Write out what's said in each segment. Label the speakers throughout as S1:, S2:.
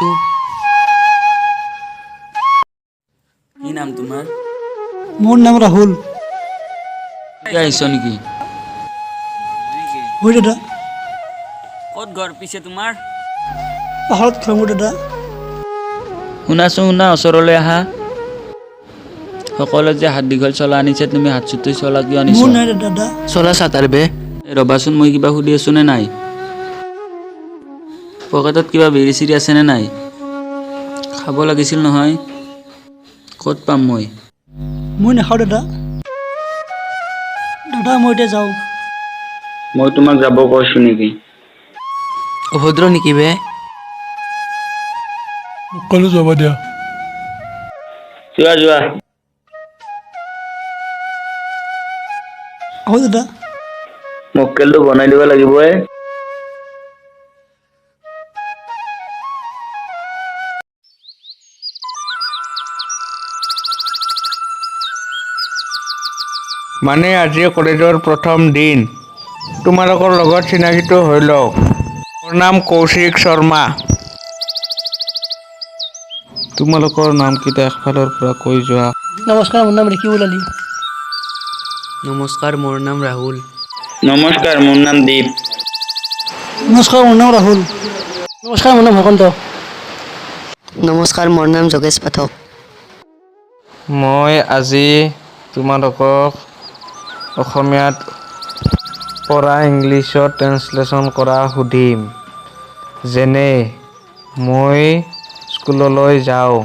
S1: আছো।
S2: কি নাম তোমাৰ?
S3: মোৰ নাম ৰাহুল।
S2: কি আহিছ নেকি?
S3: হয় দাদা।
S2: ক'ত ঘৰ পিছে তোমাৰ?
S3: পাহাৰত ঘৰ মোৰ দাদা।
S2: শুনা ওচৰলৈ আহা। সকলোৱে যে হাত দীঘল চলা আনিছে, তুমি হাত চুটি চলা কিয় আনিছ?
S3: মোৰ নাই দাদা।
S1: চলা চাতাৰ বে।
S2: ৰবাচোন, মই কিবা সুধি আছো নে নাই? পকেটত কিবা বিৰি চিৰি আছে নে নাই? খাব লাগিছিল নহয়। ক'ত পাম মই?
S3: মই নাখাওঁ দাদা। দাদা মই এতিয়া যাওঁ।
S2: মই তোমাক যাব কৈছো নেকি?
S1: অভদ্ৰ নেকি বে?
S4: মোক ক'লো যাব দিয়া।
S2: যোৱা।
S3: আহো দাদা।
S2: মক্কেলটো বনাই দিব লাগিব।
S5: মানে আজি কলেজৰ প্ৰথম দিন। তোমালোকৰ লগত চিনাকিটো হৈ লওক। মোৰ নাম কৌশিক শৰ্মা। তোমালোকৰ নামকেইটা একফালৰ পৰা কৈ যোৱা।
S3: নমস্কাৰ, মোৰ নাম ৰিকিবুল আলী।
S1: নমস্কাৰ, মোৰ নাম ৰাহুল।
S2: নমস্কাৰ, মোৰ নাম দীপ।
S3: নমস্কাৰ, মোৰ নাম ৰাহুল। নমস্কাৰ, মোৰ নাম ভকন্ত।
S6: নমস্কাৰ, মোৰ নাম যোগেশ পাঠক।
S5: মই আজি তোমালোকক অসমীয়াত পৰা ইংলিছত ট্ৰেন্সলেশ্যন কৰা সুধিম। যেনে মই স্কুললৈ যাওঁ।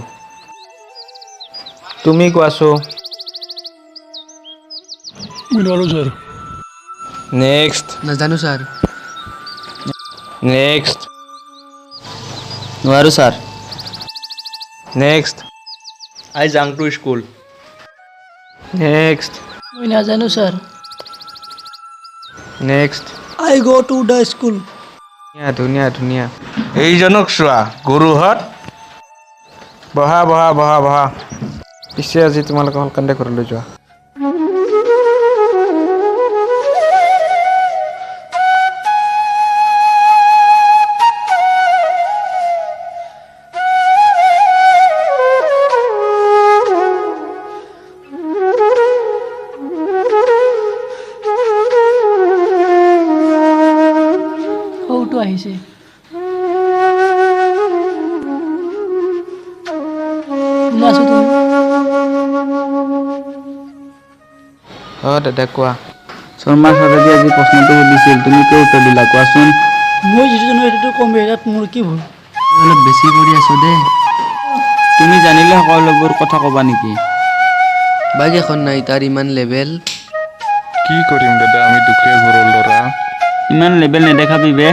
S5: তুমি কোৱাছো।
S4: মই নোৱাৰো ছাৰ।
S5: নেক্সট।
S1: নাজানো ছাৰ।
S5: নেক্সট।
S2: নোৱাৰো ছাৰ।
S5: নেক্সট। আই যাং টু স্কুল। নেক্সট।
S3: মই নাজানো ছাৰ।
S5: নেক্সট।
S3: আই গ টু দ্য স্কুল।
S5: ধুনীয়া। এইজনক চোৱা, গুৰুহঁত। বহা। পিছে আজি তোমালোকে সোনকালে ঘৰলৈ যোৱা।
S3: সৌটো আহিছে। শুনাছো তুমি?
S5: দাদা কোৱা।
S2: শৰ্মা ছাৰে আজি প্ৰশ্নটো সুধিছিল, তুমি কিয় উত্তৰ দিলা কোৱাচোন?
S3: মই যিটো জানো সেইটোতো কমেই, তাত মোৰ কি ভুল?
S1: অলপ বেছি কৰি আছো দেই।
S2: তুমি জানিলে সকলোবোৰ কথা ক'বা নেকি?
S1: বাইক এখন নাই, তাৰ ইমান লেবেল।
S4: কি কৰিম দাদা, আমি দুখীয়া ঘৰৰ ল'ৰা।
S2: ইমান লেবেল নেদেখাবি বে।